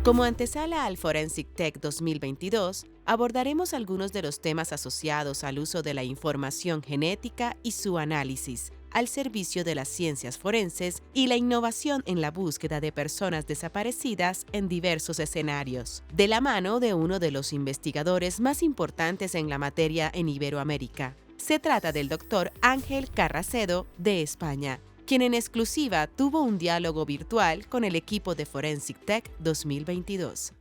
Como antesala al Forensic Tech 2022, abordaremos algunos de los temas asociados al uso de la información genética y su análisis al servicio de las ciencias forenses y la innovación en la búsqueda de personas desaparecidas en diversos escenarios, de la mano de uno de los investigadores más importantes en la materia en Iberoamérica. Se trata del doctor Ángel Carracedo, de España, quien en exclusiva tuvo un diálogo virtual con el equipo de Forensic Tech 2022.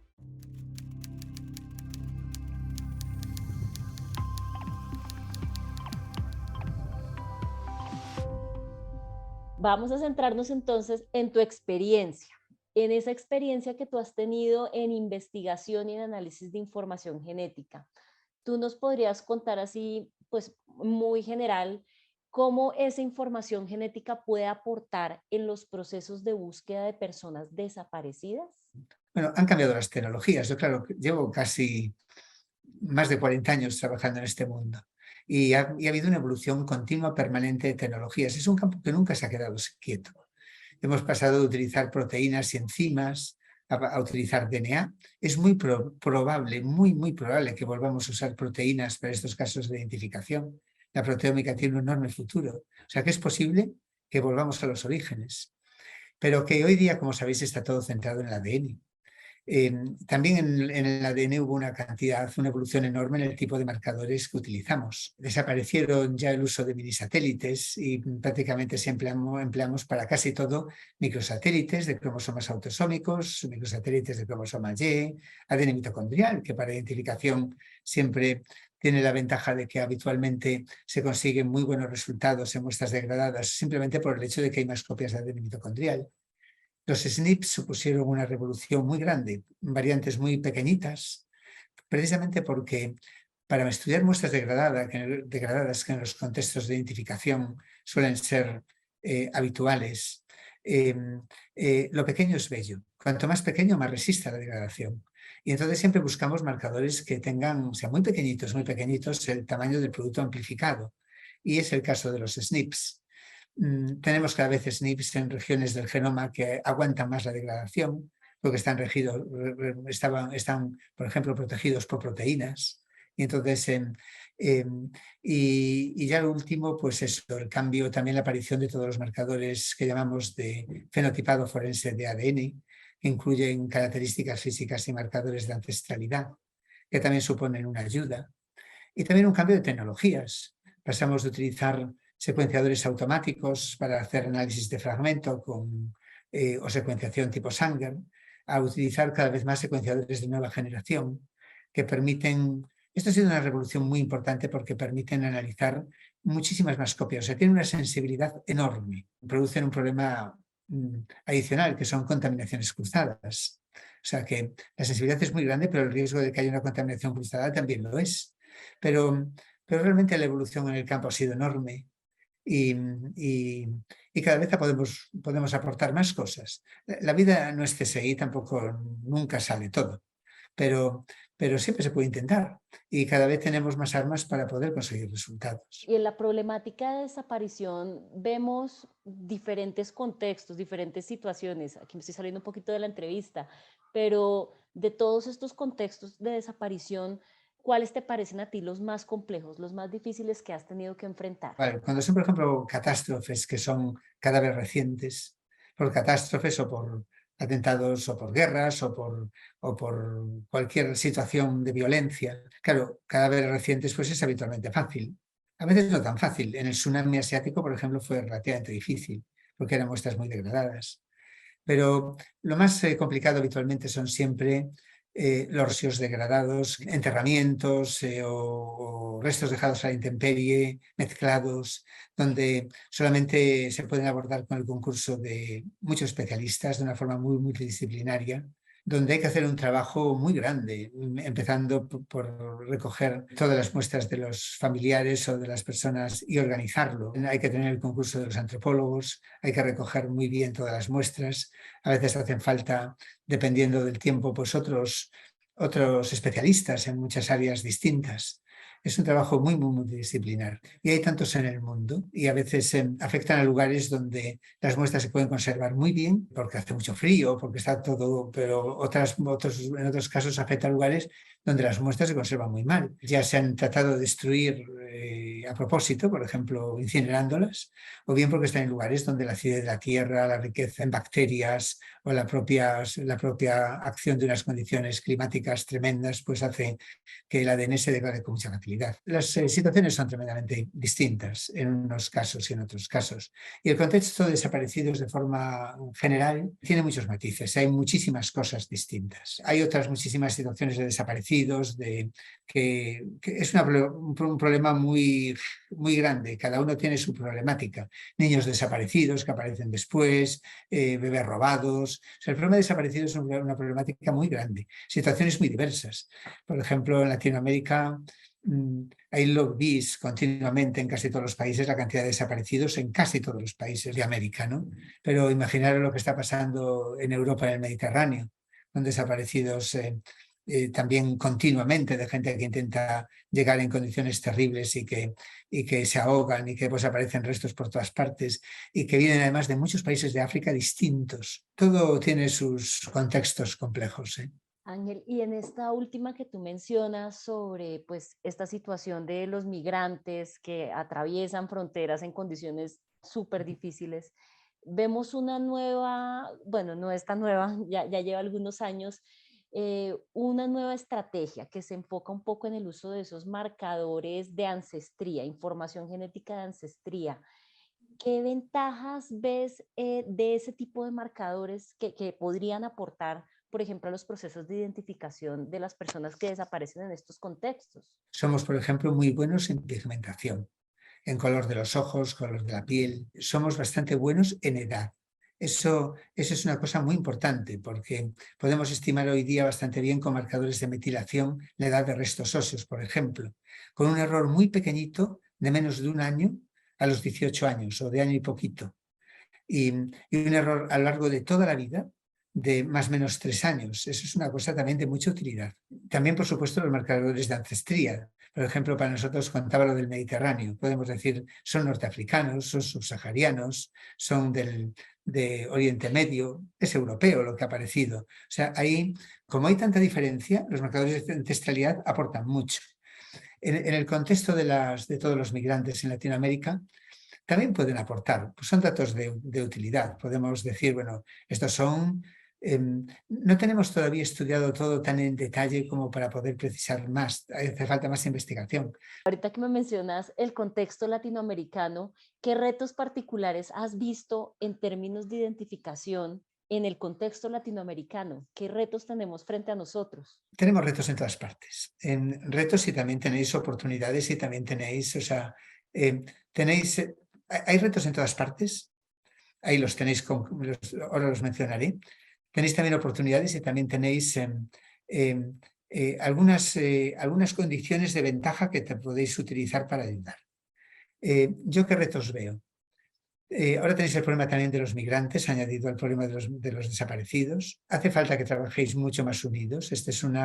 Vamos a centrarnos entonces en tu experiencia, en esa experiencia que tú has tenido en investigación y en análisis de información genética. ¿Tú nos podrías contar así, pues muy general, cómo esa información genética puede aportar en los procesos de búsqueda de personas desaparecidas? Bueno, han cambiado las tecnologías. Yo, claro, llevo casi más de 40 años trabajando en este mundo y ha habido una evolución continua, permanente de tecnologías. Es un campo que nunca se ha quedado quieto. Hemos pasado de utilizar proteínas y enzimas a utilizar DNA. Es muy probable, muy probable que volvamos a usar proteínas para estos casos de identificación. La proteómica tiene un enorme futuro. O sea que es posible que volvamos a los orígenes. Pero que hoy día, como sabéis, está todo centrado en el ADN. También en el ADN hubo una evolución enorme en el tipo de marcadores que utilizamos. Desaparecieron ya el uso de minisatélites y prácticamente siempre empleamos para casi todo microsatélites de cromosomas autosómicos, microsatélites de cromosoma Y, ADN mitocondrial, que para identificación siempre tiene la ventaja de que habitualmente se consiguen muy buenos resultados en muestras degradadas simplemente por el hecho de que hay más copias de ADN mitocondrial. Los SNPs supusieron una revolución muy grande, variantes muy pequeñitas, precisamente porque para estudiar muestras degradadas que en los contextos de identificación suelen ser habituales, eh, lo pequeño es bello. Cuanto más pequeño, más resiste a la degradación. Y entonces siempre buscamos marcadores que tengan, sean muy pequeñitos, el tamaño del producto amplificado. Y es el caso de los SNPs. Tenemos cada vez SNPs en regiones del genoma que aguantan más la degradación, porque están, por ejemplo, protegidos por proteínas. Y entonces, y ya lo último, pues eso, el cambio, también la aparición de todos los marcadores que llamamos de fenotipado forense de ADN, que incluyen características físicas y marcadores de ancestralidad, que también suponen una ayuda. Y también un cambio de tecnologías. Pasamos de utilizar secuenciadores automáticos para hacer análisis de fragmento o secuenciación tipo Sanger, a utilizar cada vez más secuenciadores de nueva generación que permiten, esto ha sido una revolución muy importante porque permiten analizar muchísimas más copias, o sea, tienen una sensibilidad enorme, producen un problema adicional que son contaminaciones cruzadas. O sea que la sensibilidad es muy grande, pero el riesgo de que haya una contaminación cruzada también lo es. Pero realmente la evolución en el campo ha sido enorme y, y, y cada vez podemos aportar más cosas. La vida no es CSI, tampoco nunca sale todo, pero, pero siempre se puede intentar y cada vez tenemos más armas para poder conseguir resultados. Y en la problemática de desaparición vemos diferentes contextos, diferentes situaciones. Aquí me estoy saliendo un poquito de la entrevista, pero de todos estos contextos de desaparición, ¿cuáles te parecen a ti los más complejos, los más difíciles que has tenido que enfrentar? Vale, cuando son, por ejemplo, catástrofes que son cada vez recientes, por catástrofes o por atentados o por guerras o por cualquier situación de violencia, claro, cada vez recientes pues es habitualmente fácil. A veces no tan fácil. En el tsunami asiático, por ejemplo, fue relativamente difícil porque eran muestras muy degradadas. Pero lo más complicado habitualmente son siempre los residuos degradados, enterramientos o restos dejados a la intemperie, mezclados, donde solamente se pueden abordar con el concurso de muchos especialistas de una forma muy multidisciplinaria, donde hay que hacer un trabajo muy grande, empezando por recoger todas las muestras de los familiares o de las personas y organizarlo. Hay que tener el concurso de los antropólogos, hay que recoger muy bien todas las muestras. A veces hacen falta, dependiendo del tiempo, pues otros especialistas en muchas áreas distintas. Es un trabajo muy, muy multidisciplinar. Y hay tantos en el mundo y a veces afectan a lugares donde las muestras se pueden conservar muy bien porque hace mucho frío, porque está todo, pero en otros casos afecta a lugares donde las muestras se conservan muy mal. Ya se han tratado de destruir a propósito, por ejemplo, incinerándolas, o bien porque están en lugares donde la acidez de la tierra, la riqueza en bacterias o la propia acción de unas condiciones climáticas tremendas, pues hace que el ADN se degrade con mucha facilidad. Las situaciones son tremendamente distintas en unos casos y en otros casos. Y el contexto de desaparecidos de forma general tiene muchos matices, hay muchísimas cosas distintas. Hay otras muchísimas situaciones de desaparecidos, que es un problema muy, muy grande, cada uno tiene su problemática. Niños desaparecidos que aparecen después, bebés robados. O sea, el problema de desaparecidos es una problemática muy grande, situaciones muy diversas. Por ejemplo, en Latinoamérica hay lobbies continuamente en casi todos los países, la cantidad de desaparecidos en casi todos los países de América, ¿no? Pero imaginaros lo que está pasando en Europa, en el Mediterráneo, con desaparecidos también continuamente de gente que intenta llegar en condiciones terribles y que se ahogan y que pues aparecen restos por todas partes y que vienen además de muchos países de África distintos. Todo tiene sus contextos complejos, ¿eh? Ángel, y en esta última que tú mencionas sobre pues esta situación de los migrantes que atraviesan fronteras en condiciones súper difíciles, vemos una nueva, bueno, no es tan nueva, ya lleva algunos años, una nueva estrategia que se enfoca un poco en el uso de esos marcadores de ancestría, información genética de ancestría. ¿Qué ventajas ves de ese tipo de marcadores que podrían aportar, por ejemplo, a los procesos de identificación de las personas que desaparecen en estos contextos? Somos, por ejemplo, muy buenos en pigmentación, en color de los ojos, color de la piel. Somos bastante buenos en edad. Eso es una cosa muy importante porque podemos estimar hoy día bastante bien con marcadores de metilación la edad de restos óseos, por ejemplo, con un error muy pequeñito de menos de un año a los 18 años o de año y poquito. Y un error a lo largo de toda la vida de más o menos 3 años. Eso es una cosa también de mucha utilidad. También, por supuesto, los marcadores de ancestría. Por ejemplo, para nosotros contaba lo del Mediterráneo. Podemos decir, son norteafricanos, son subsaharianos, son de Oriente Medio, es europeo lo que ha aparecido. O sea, ahí, como hay tanta diferencia, los marcadores de ancestralidad aportan mucho. En el contexto de todos los migrantes en Latinoamérica, también pueden aportar, pues son datos de utilidad. Podemos decir, bueno, estos son... no tenemos todavía estudiado todo tan en detalle como para poder precisar más, hace falta más investigación. Ahorita que me mencionas el contexto latinoamericano, ¿qué retos particulares has visto en términos de identificación en el contexto latinoamericano? ¿Qué retos tenemos frente a nosotros? Tenemos retos en todas partes, en retos y también tenéis oportunidades y también tenéis, o sea, tenéis, hay retos en todas partes, ahí los tenéis, ahora los mencionaré. Tenéis también oportunidades y también tenéis algunas condiciones de ventaja que te podéis utilizar para ayudar. ¿Yo qué retos veo? Ahora tenéis el problema también de los migrantes, añadido al problema de los desaparecidos. Hace falta que trabajéis mucho más unidos.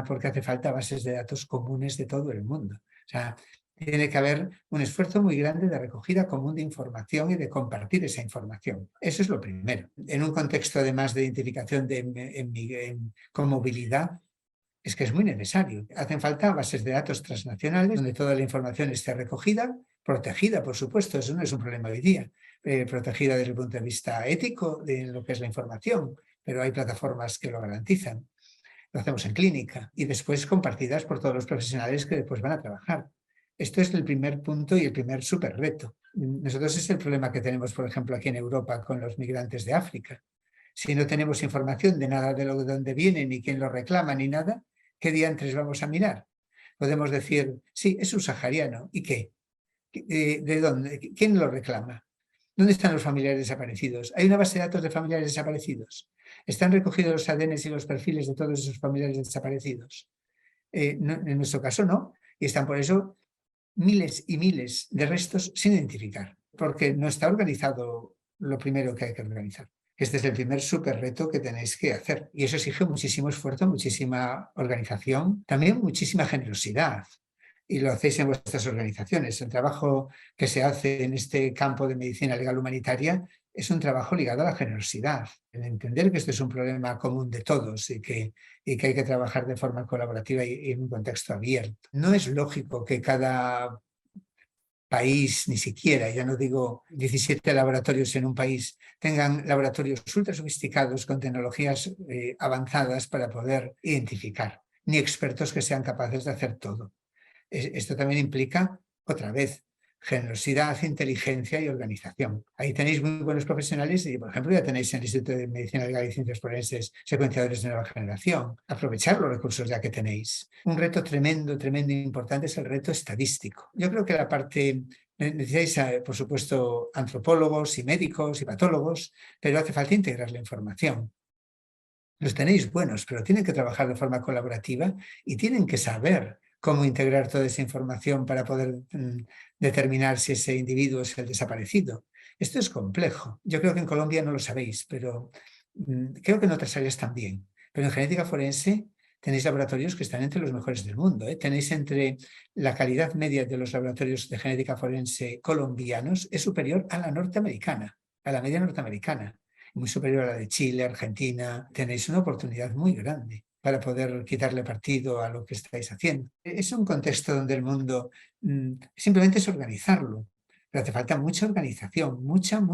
Porque hace falta bases de datos comunes de todo el mundo. O sea, tiene que haber un esfuerzo muy grande de recogida común de información y de compartir esa información. Eso es lo primero. En un contexto además de identificación con movilidad, es que es muy necesario. Hacen falta bases de datos transnacionales donde toda la información esté recogida, protegida, por supuesto, eso no es un problema hoy día, protegida desde el punto de vista ético de lo que es la información, pero hay plataformas que lo garantizan. Lo hacemos en clínica y después compartidas por todos los profesionales que después van a trabajar. Esto es el primer punto y el primer súper reto. Nosotros es el problema que tenemos, por ejemplo, aquí en Europa con los migrantes de África. Si no tenemos información de nada de dónde vienen, ni quién lo reclama, ni nada, ¿qué diantres vamos a mirar? Podemos decir, sí, es subsahariano. ¿Y qué? ¿De dónde? ¿Quién lo reclama? ¿Dónde están los familiares desaparecidos? ¿Hay una base de datos de familiares desaparecidos? ¿Están recogidos los ADNs y los perfiles de todos esos familiares desaparecidos? No, en nuestro caso no. Y están por eso miles y miles de restos sin identificar, porque no está organizado lo primero que hay que organizar. Este es el primer súper reto que tenéis que hacer. Y eso exige muchísimo esfuerzo, muchísima organización, también muchísima generosidad y lo hacéis en vuestras organizaciones. El trabajo que se hace en este campo de medicina legal humanitaria es un trabajo ligado a la generosidad, en entender que este es un problema común de todos y que hay que trabajar de forma colaborativa y en un contexto abierto. No es lógico que cada país, ni siquiera, ya no digo 17 laboratorios en un país, tengan laboratorios ultra sofisticados con tecnologías avanzadas para poder identificar, ni expertos que sean capaces de hacer todo. Esto también implica, otra vez, generosidad, inteligencia y organización. Ahí tenéis muy buenos profesionales y, por ejemplo, ya tenéis en el Instituto de Medicina Legal y Ciencias Forenses secuenciadores de nueva generación. Aprovechar los recursos ya que tenéis. Un reto tremendo, tremendo e importante es el reto estadístico. Yo creo que la parte... Necesitáis, por supuesto, antropólogos y médicos y patólogos, pero hace falta integrar la información. Los tenéis buenos, pero tienen que trabajar de forma colaborativa y tienen que saber cómo integrar toda esa información para poder determinar si ese individuo es el desaparecido. Esto es complejo. Yo creo que en Colombia no lo sabéis, pero creo que en otras áreas también. Pero en genética forense tenéis laboratorios que están entre los mejores del mundo. Tenéis entre la calidad media de los laboratorios de genética forense colombianos es superior a la norteamericana, a la media norteamericana, muy superior a la de Chile, Argentina. Tenéis una oportunidad muy grande para poder quitarle partido a lo que estáis haciendo. Es un contexto donde el mundo simplemente es organizarlo, pero hace falta mucha organización, mucha,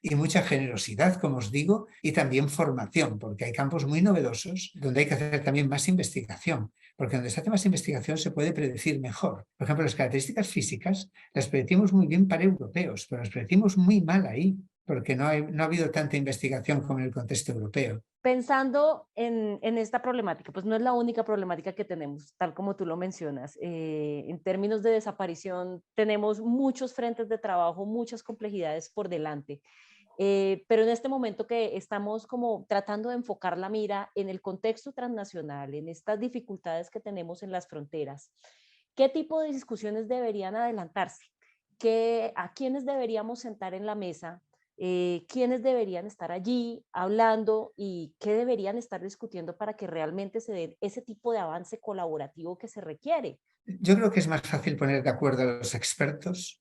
y mucha generosidad, como os digo, y también formación, porque hay campos muy novedosos donde hay que hacer también más investigación, porque donde se hace más investigación se puede predecir mejor. Por ejemplo, las características físicas las predecimos muy bien para europeos, pero las predecimos muy mal ahí, porque no ha habido tanta investigación como en el contexto europeo. Pensando en esta problemática, pues no es la única problemática que tenemos, tal como tú lo mencionas. En términos de desaparición, tenemos muchos frentes de trabajo, muchas complejidades por delante. Pero en este momento que estamos como tratando de enfocar la mira en el contexto transnacional, en estas dificultades que tenemos en las fronteras, ¿qué tipo de discusiones deberían adelantarse? ¿A quiénes deberíamos sentar en la mesa? ¿Quiénes deberían estar allí hablando y qué deberían estar discutiendo para que realmente se dé ese tipo de avance colaborativo que se requiere? Yo creo que es más fácil poner de acuerdo a los expertos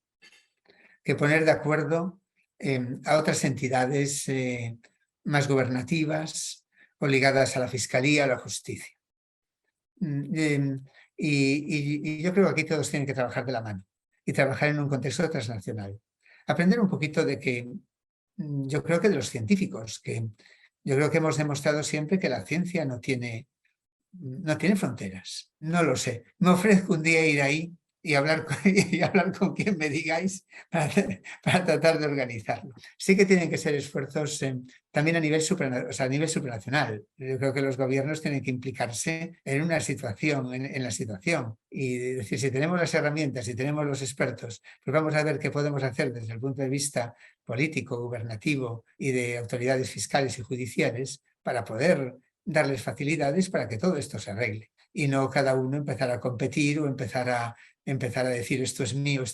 que poner de acuerdo a otras entidades más gubernativas o ligadas a la fiscalía o a la justicia. Y yo creo que aquí todos tienen que trabajar de la mano y trabajar en un contexto transnacional. Aprender un poquito de que yo creo que de los científicos, que yo creo que hemos demostrado siempre que la ciencia no tiene fronteras. No lo sé. Me ofrezco un día ir ahí y hablar con quien me digáis para tratar de organizarlo. Sí que tienen que ser esfuerzos también a nivel supranacional. Yo creo que los gobiernos tienen que implicarse en una situación, en la situación, y decir, si tenemos las herramientas, si tenemos los expertos, pues vamos a ver qué podemos hacer desde el punto de vista político, gubernativo y de autoridades fiscales y judiciales para poder darles facilidades para que todo esto se arregle y no cada uno empezar a competir o empezar a decir esto es mío,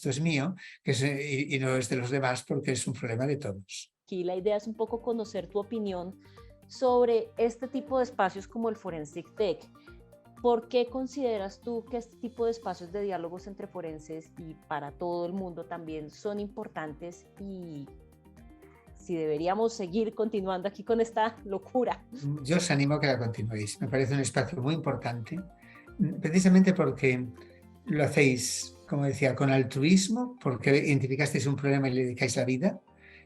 y no es de los demás, porque es un problema de todos. Aquí la idea es un poco conocer tu opinión sobre este tipo de espacios como el Forensic Tech. ¿Por qué consideras tú que este tipo de espacios de diálogos entre forenses y para todo el mundo también son importantes y si deberíamos seguir continuando aquí con esta locura? Yo os animo a que la continuéis. Me parece un espacio muy importante, precisamente porque lo hacéis, como decía, con altruismo, porque identificasteis un problema y le dedicáis la vida,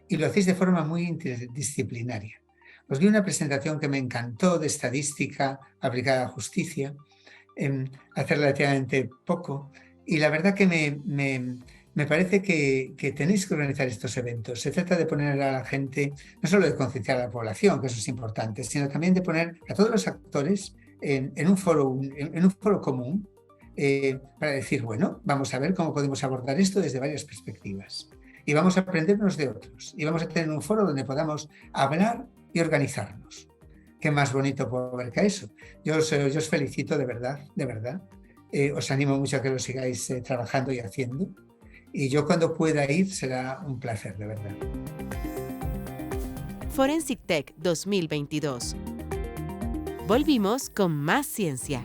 y lo hacéis de forma muy interdisciplinaria. Os vi una presentación que me encantó de estadística aplicada a justicia, hace relativamente poco, y la verdad que me parece que tenéis que organizar estos eventos. Se trata de poner a la gente, no solo de concienciar a la población, que eso es importante, sino también de poner a todos los actores en un foro común para decir, bueno, vamos a ver cómo podemos abordar esto desde varias perspectivas. Y vamos a aprender unos de otros. Y vamos a tener un foro donde podamos hablar y organizarnos. ¿Qué más bonito puedo haber que eso? Yo os felicito de verdad, de verdad. Os animo mucho a que lo sigáis trabajando y haciendo. Y yo cuando pueda ir será un placer, de verdad. Forensic Tech 2022. Volvimos con más ciencia.